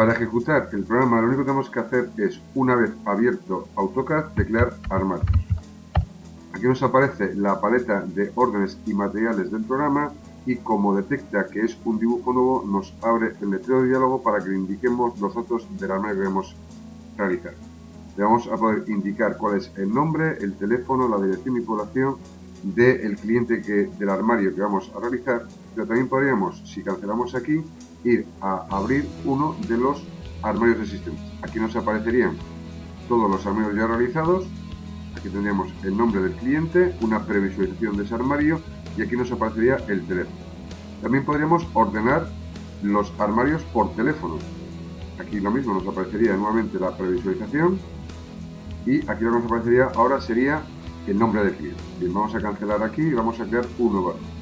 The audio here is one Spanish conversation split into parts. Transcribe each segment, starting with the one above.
Para ejecutar el programa lo único que tenemos que hacer es, una vez abierto AutoCAD, teclear armarios. Aquí nos aparece la paleta de órdenes y materiales del programa y como detecta que es un dibujo nuevo, nos abre el letrero de diálogo para que le indiquemos los datos del armario que queremos realizar. Le vamos a poder indicar cuál es el nombre, el teléfono, la dirección y población del cliente del armario que vamos a realizar, pero también podríamos, si cancelamos aquí, ir a abrir uno de los armarios existentes. Aquí nos aparecerían todos los armarios ya realizados. Aquí tendríamos el nombre del cliente, una previsualización de ese armario y aquí nos aparecería el teléfono. También podríamos ordenar los armarios por teléfono. Aquí lo mismo, nos aparecería nuevamente la previsualización y aquí lo que nos aparecería ahora sería el nombre del cliente. Bien, vamos a cancelar aquí y vamos a crear un nuevo armario.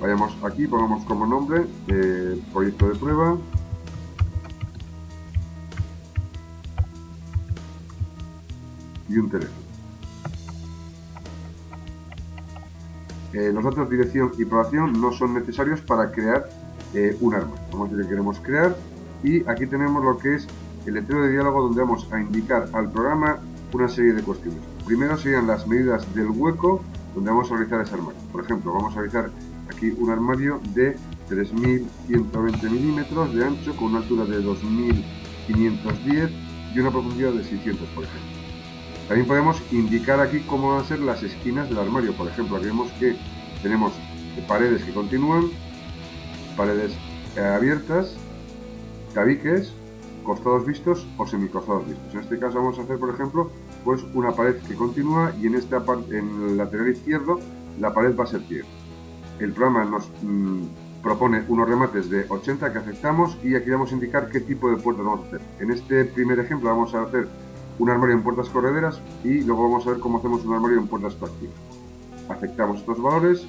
Vayamos aquí, pongamos como nombre proyecto de prueba. Y un teléfono. Los datos de dirección y población no son necesarios para crear un armario. Vamos a decir que queremos crear y aquí tenemos lo que es el letrero de diálogo donde vamos a indicar al programa una serie de cuestiones. Primero serían las medidas del hueco donde vamos a realizar ese armario. Por ejemplo, vamos a realizar aquí un armario de 3120 milímetros de ancho con una altura de 2510 y una profundidad de 600, por ejemplo. También podemos indicar aquí cómo van a ser las esquinas del armario. Por ejemplo, aquí vemos que tenemos paredes que continúan, paredes abiertas, tabiques, costados vistos o semicostados vistos. En este caso vamos a hacer, por ejemplo, pues una pared que continúa y en el lateral izquierdo la pared va a ser ciega. El programa nos propone unos remates de 80 que aceptamos y aquí vamos a indicar qué tipo de puertas vamos a hacer. En este primer ejemplo vamos a hacer un armario en puertas correderas y luego vamos a ver cómo hacemos un armario en puertas prácticas. Aceptamos estos valores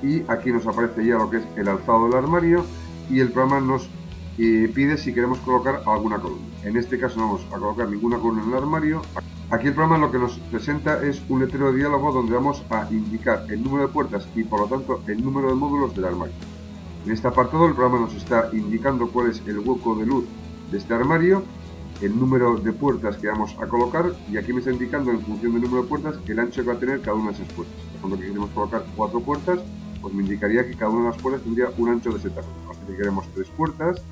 y aquí nos aparece ya lo que es el alzado del armario y el programa nos pide si queremos colocar alguna columna. En este caso no vamos a colocar ninguna columna en el armario. Aquí el programa lo que nos presenta es un letrero de diálogo donde vamos a indicar el número de puertas y por lo tanto el número de módulos del armario. En este apartado el programa nos está indicando cuál es el hueco de luz de este armario, el número de puertas que vamos a colocar y aquí me está indicando en función del número de puertas el ancho que va a tener cada una de esas puertas. Por ejemplo, que queremos colocar 4 puertas, pues me indicaría que cada una de las puertas tendría un ancho de ese tamaño. Así que queremos 3 puertas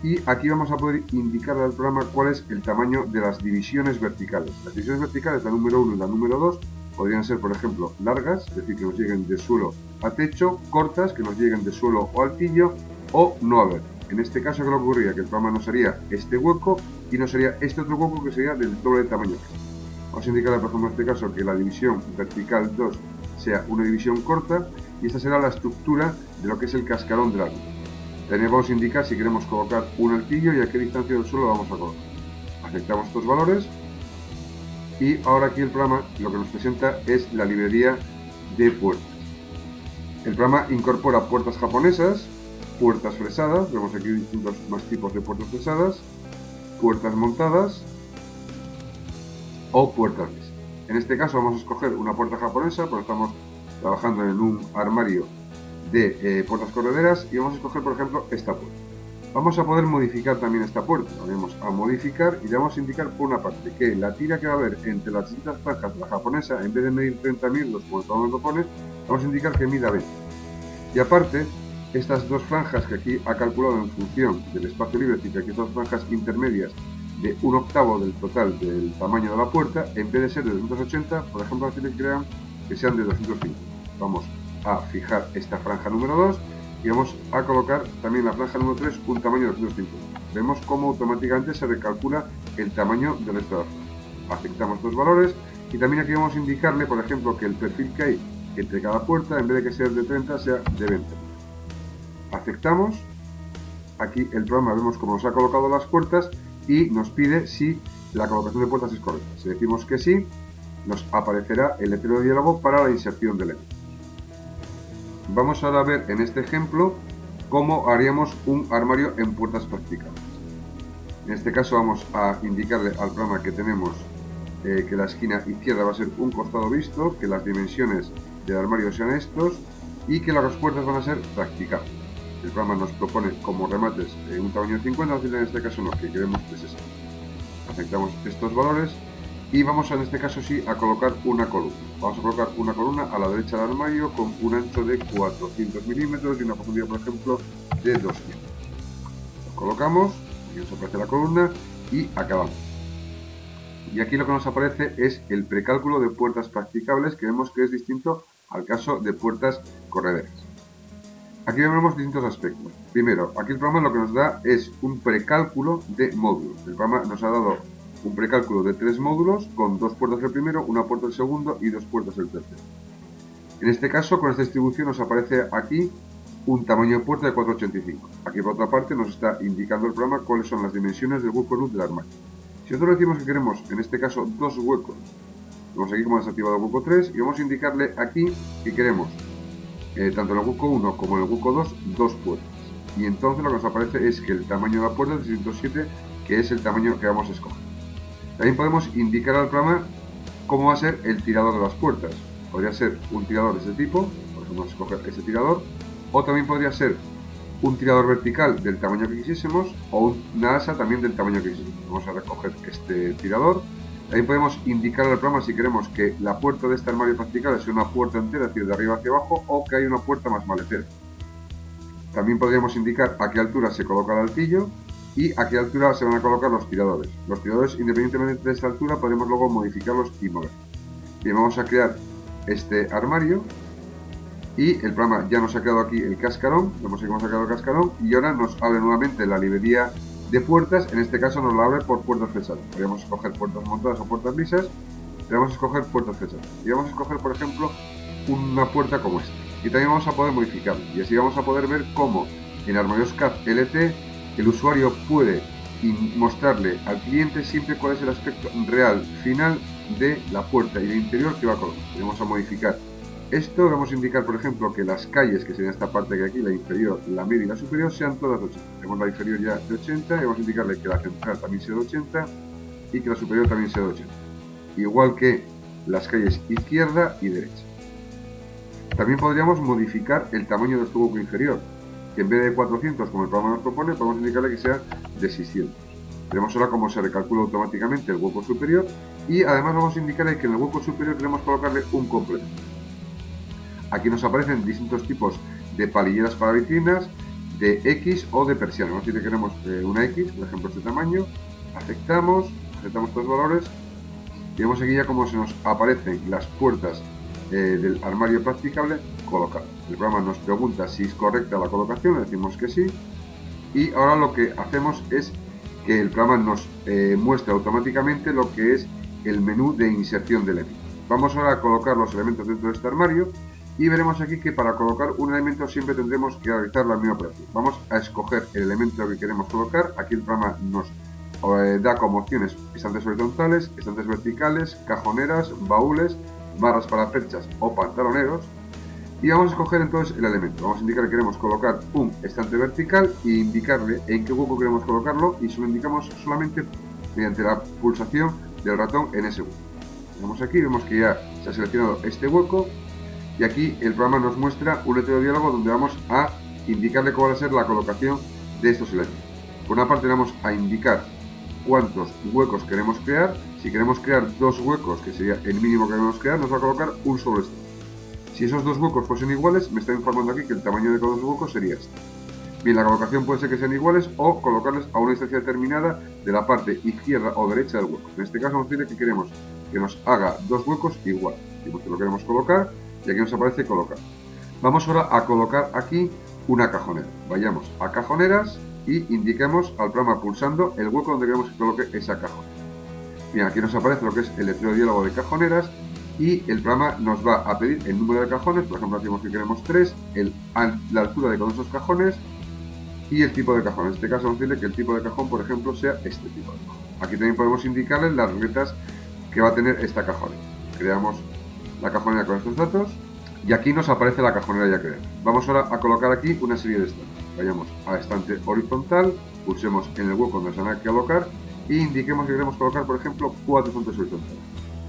y aquí vamos a poder indicar al programa cuál es el tamaño de las divisiones verticales. Las divisiones verticales, la número 1 y la número 2, podrían ser, por ejemplo, largas, es decir, que nos lleguen de suelo a techo, cortas, que nos lleguen de suelo o altillo, o no haber. En este caso, ¿qué le ocurriría? Que el programa no sería este hueco y no sería este otro hueco que sería del doble de tamaño. Vamos a indicar, por ejemplo, en este caso, que la división vertical 2 sea una división corta y esta será la estructura de lo que es el cascarón del árbol. También vamos a indicar si queremos colocar un altillo y a qué distancia del suelo lo vamos a colocar. Aceptamos estos valores y ahora aquí el programa lo que nos presenta es la librería de puertas. El programa incorpora puertas japonesas, puertas fresadas, vemos aquí distintos más tipos de puertas fresadas, puertas montadas o puertas lisas. En este caso vamos a escoger una puerta japonesa, porque estamos trabajando en un armario de puertas correderas y vamos a escoger, por ejemplo, esta puerta. Vamos a poder modificar también esta puerta. Vamos a modificar y le vamos a indicar por una parte que la tira que va a haber entre las distintas franjas de la japonesa, en vez de medir 30 milímetros, como el programa lo pone, vamos a indicar que mida 20. Y aparte, estas dos franjas que aquí ha calculado en función del espacio libre, es decir, que aquí estas franjas intermedias de 1/8 del total del tamaño de la puerta, en vez de ser de 280, por ejemplo, aquí le crean que sean de 250. Vamos a fijar esta franja número 2 y vamos a colocar también la franja número 3 un tamaño de 250. Vemos cómo automáticamente se recalcula el tamaño del resto de la franja. Aceptamos estos valores y también aquí vamos a indicarle, por ejemplo, que el perfil que hay entre cada puerta, en vez de que sea de 30, sea de 20. Aceptamos. Aquí el programa vemos cómo nos ha colocado las puertas y nos pide si la colocación de puertas es correcta. Si decimos que sí, nos aparecerá el letrero de diálogo para la inserción de elementos. Vamos ahora a ver en este ejemplo cómo haríamos un armario en puertas practicables. En este caso vamos a indicarle al programa que tenemos que la esquina izquierda va a ser un costado visto, que las dimensiones del armario sean estos y que las puertas van a ser practicables. el programa nos propone como remates un tamaño de 50, vamos a decir en este caso no, que queremos de 60. Aceptamos estos valores y vamos en este caso sí a colocar una columna. Vamos a colocar una columna a la derecha del armario con un ancho de 400 milímetros y una profundidad, por ejemplo, de 200. Lo colocamos, aquí nos aparece la columna y acabamos. Y aquí lo que nos aparece es el precálculo de puertas practicables, que vemos que es distinto al caso de puertas correderas. Aquí vemos distintos aspectos. Primero, aquí el programa lo que nos da es un precálculo de módulos. El programa nos ha dado un precálculo de 3 módulos con 2 puertas el primero, una puerta el segundo y 2 puertas el tercero. En este caso, con esta distribución nos aparece aquí un tamaño de puerta de 4,85. Aquí por otra parte nos está indicando el programa cuáles son las dimensiones del hueco luz del armario. Si nosotros decimos que queremos, en este caso, 2 huecos, vamos aquí como desactivado el hueco 3 y vamos a indicarle aquí que queremos tanto en el hueco 1 como en el hueco 2, 2 puertas. Y entonces lo que nos aparece es que el tamaño de la puerta es 607, que es el tamaño que vamos a escoger. También podemos indicar al programa cómo va a ser el tirador de las puertas. Podría ser un tirador de este tipo, por ejemplo, vamos a escoger este tirador, o también podría ser un tirador vertical del tamaño que quisiésemos o una asa también del tamaño que quisiésemos. Vamos a recoger este tirador. También podemos indicar al programa si queremos que la puerta de este armario practicable sea una puerta entera, es decir, de arriba hacia abajo, o que hay una puerta más maletera. También podríamos indicar a qué altura se coloca el altillo y a qué altura se van a colocar los tiradores. Los tiradores, independientemente de esta altura, podemos luego modificarlos y mover. Bien, vamos a crear este armario y el programa ya nos ha creado aquí el cascarón. Vemos que hemos sacado el cascarón y ahora nos abre nuevamente la librería de puertas. En este caso nos la abre por puertas flechadas. Podríamos escoger puertas montadas o puertas lisas. Podríamos escoger puertas flechadas. Y vamos a escoger, por ejemplo, una puerta como esta. Y también vamos a poder modificarla. Y así vamos a poder ver cómo en Armarios CAD LT el usuario puede mostrarle al cliente siempre cuál es el aspecto real final de la puerta y del interior que va a colocar. Y vamos a modificar esto. Vamos a indicar, por ejemplo, que las calles, que sería esta parte que aquí, la inferior, la media y la superior, sean todas de 80. Tenemos la inferior ya de 80 y vamos a indicarle que la central también sea de 80 y que la superior también sea de 80. Igual que las calles izquierda y derecha. También podríamos modificar el tamaño de este hueco inferior, que en vez de 400, como el programa nos propone, podemos indicarle que sea de 600. Veremos ahora cómo se recalcula automáticamente el hueco superior y además vamos a indicarle que en el hueco superior queremos colocarle un complemento. Aquí nos aparecen distintos tipos de palilleras para vitrinas, de X o de persianas. Vamos a decir que queremos una X, por ejemplo, este tamaño. Aceptamos estos valores y vemos aquí ya cómo se nos aparecen las puertas del armario practicable colocado. El programa nos pregunta si es correcta la colocación, le decimos que sí. Y ahora lo que hacemos es que el programa nos muestra automáticamente lo que es el menú de inserción de elementos. Vamos ahora a colocar los elementos dentro de este armario. Y veremos aquí que para colocar un elemento siempre tendremos que realizar la misma operación. Vamos a escoger el elemento que queremos colocar. Aquí el programa nos da como opciones estantes horizontales, estantes verticales, cajoneras, baúles, barras para perchas o pantaloneros. Y vamos a escoger entonces el elemento. Vamos a indicar que queremos colocar un estante vertical e indicarle en qué hueco queremos colocarlo y se lo indicamos solamente mediante la pulsación del ratón en ese hueco. Vemos aquí, vemos que ya se ha seleccionado este hueco. Y aquí el programa nos muestra un letrero de diálogo donde vamos a indicarle cuál va a ser la colocación de estos elementos. Por una parte vamos a indicar cuántos huecos queremos crear. Si queremos crear 2 huecos, que sería el mínimo que queremos crear, nos va a colocar un solo estante. Si esos 2 huecos fuesen iguales, me está informando aquí que el tamaño de cada hueco sería este. Bien, la colocación puede ser que sean iguales o colocarles a una distancia determinada de la parte izquierda o derecha del hueco. En este caso vamos a decir que queremos que nos haga 2 huecos iguales. Decimos que lo queremos colocar. Y aquí nos aparece colocar. Vamos ahora a colocar aquí una cajonera. Vayamos a cajoneras y indiquemos al programa pulsando el hueco donde queremos que coloque esa cajonera. Bien, aquí nos aparece lo que es el letrero de diálogo de cajoneras y el programa nos va a pedir el número de cajones. Por ejemplo, decimos que queremos 3, la altura de cada uno de esos cajones y el tipo de cajón. En este caso vamos a decirle que el tipo de cajón, por ejemplo, sea este tipo de cajón. Aquí también podemos indicarle las letras que va a tener esta cajonera. Creamos la cajonera con estos datos y aquí nos aparece la cajonera ya creada. Vamos ahora a colocar aquí una serie de estantes. Vayamos a estante horizontal, pulsemos en el hueco donde se van a colocar e indiquemos que queremos colocar, por ejemplo, 4 estantes horizontales.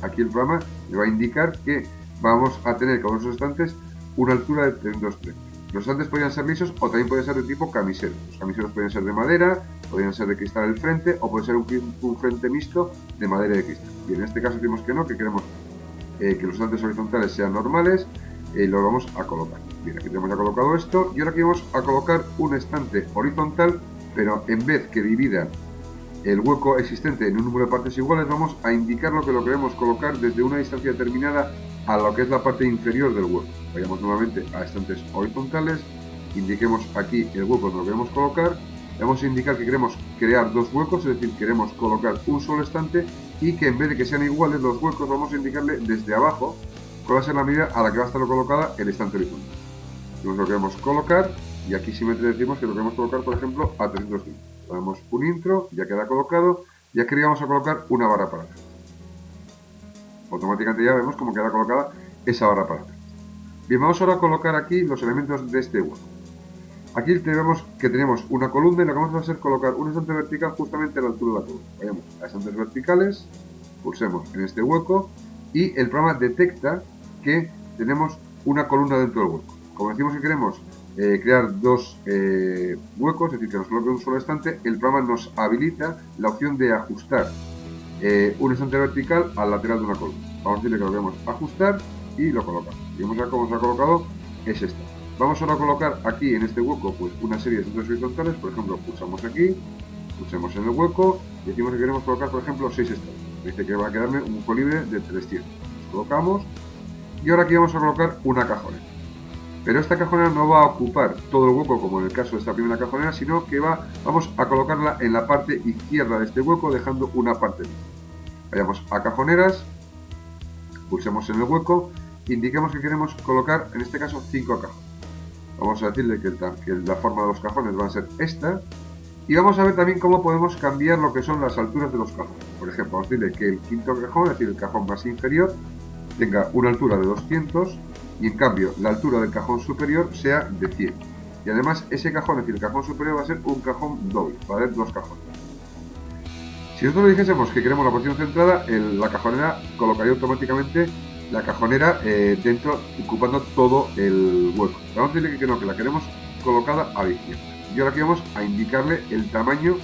Aquí el programa me va a indicar que vamos a tener con esos estantes una altura de 32,30. Los estantes podrían ser lisos o también pueden ser de tipo camisero. Los camiseros pueden ser de madera, podrían ser de cristal el frente o puede ser un frente mixto de madera y de cristal. Y en este caso decimos que no, que queremos que los estantes horizontales sean normales y los vamos a colocar. Bien, aquí tenemos ya colocado esto y ahora aquí vamos a colocar un estante horizontal, pero en vez que divida el hueco existente en un número de partes iguales, vamos a indicar lo que lo queremos colocar desde una distancia determinada a lo que es la parte inferior del hueco. Vayamos nuevamente a estantes horizontales, indiquemos aquí el hueco donde lo queremos colocar, vamos a indicar que queremos crear dos huecos, es decir, queremos colocar un solo estante y que en vez de que sean iguales los huecos, vamos a indicarle desde abajo cuál va a ser la medida a la que va a estar colocada el estante horizontal. Nos lo queremos colocar y aquí simplemente decimos que lo queremos colocar, por ejemplo, a 305. Le damos un intro, ya queda colocado y aquí vamos a colocar una barra paralela. Automáticamente ya vemos cómo queda colocada esa barra paralela. Bien, vamos ahora a colocar aquí los elementos de este hueco. Aquí vemos que tenemos una columna y lo que vamos a hacer es colocar un estante vertical justamente a la altura de la columna. Vayamos a estantes verticales, pulsemos en este hueco y el programa detecta que tenemos una columna dentro del hueco. Como decimos que queremos crear dos huecos, es decir, que nos coloque un solo estante, el programa nos habilita la opción de ajustar un estante vertical al lateral de una columna. Vamos a decirle que lo queremos ajustar y lo colocamos. Y vemos ya cómo se ha colocado es esta. Vamos ahora a colocar aquí en este hueco pues una serie de estantes horizontales. Por ejemplo, pulsamos aquí, pulsamos en el hueco y decimos que queremos colocar, por ejemplo, 6 estantes. Dice que va a quedarme un hueco libre de 300. Los colocamos y ahora aquí vamos a colocar una cajonera. Pero esta cajonera no va a ocupar todo el hueco como en el caso de esta primera cajonera, sino que vamos a colocarla en la parte izquierda de este hueco, dejando una parte libre. Vayamos a cajoneras, pulsemos en el hueco, indiquemos que queremos colocar, en este caso, 5 cajones. Vamos a decirle que la forma de los cajones va a ser esta. Y vamos a ver también cómo podemos cambiar lo que son las alturas de los cajones. Por ejemplo, vamos a decirle que el quinto cajón, es decir, el cajón más inferior, tenga una altura de 200 y en cambio la altura del cajón superior sea de 100. Y además ese cajón, es decir, el cajón superior va a ser un cajón doble, va a haber dos cajones. Si nosotros dijésemos que queremos la posición centrada, la cajonera colocaría automáticamente la cajonera dentro, ocupando todo el hueco. Vamos a decirle que no, que la queremos colocada a la izquierda. Y ahora aquí vamos a indicarle el tamaño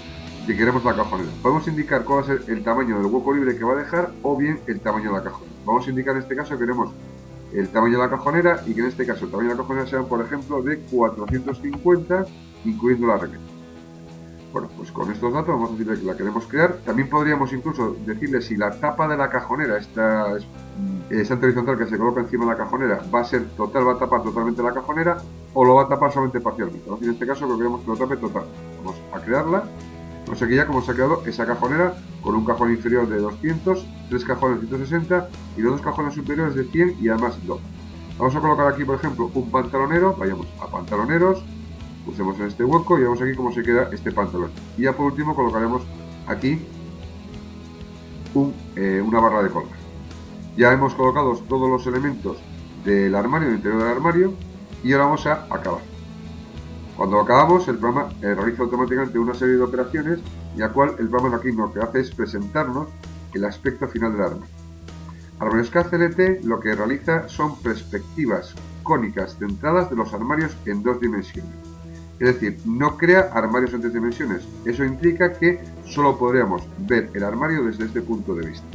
que queremos la cajonera. Podemos indicar cuál va a ser el tamaño del hueco libre que va a dejar o bien el tamaño de la cajonera. Vamos a indicar en este caso que queremos el tamaño de la cajonera y que en este caso el tamaño de la cajonera sea, por ejemplo, de 450, incluyendo la requeta. Bueno, pues con estos datos vamos a decirle que la queremos crear. También podríamos incluso decirle si la tapa de la cajonera, esta estante horizontal que se coloca encima de la cajonera, va a ser total, va a tapar totalmente la cajonera o lo va a tapar solamente parcialmente. En este caso lo queremos que lo tape total. Vamos a crearla. No sé que ya como se ha creado esa cajonera con un cajón inferior de 200, 3 cajones de 160 y los dos cajones superiores de 100 y además 2. Vamos a colocar aquí, por ejemplo, un pantalonero. Vayamos a pantaloneros, pulsemos en este hueco y vemos aquí cómo se queda este pantalón. Y ya por último colocaremos aquí una barra de colgar. Ya hemos colocado todos los elementos del armario, del interior del armario, y ahora vamos a acabar. Cuando acabamos, el programa realiza automáticamente una serie de operaciones y a cual el programa aquí lo que hace es presentarnos el aspecto final del armario. Armarioscad CLT lo que realiza son perspectivas cónicas centradas de los armarios en 2 dimensiones. Es decir, no crea armarios en 3 dimensiones. Eso implica que solo podríamos ver el armario desde este punto de vista.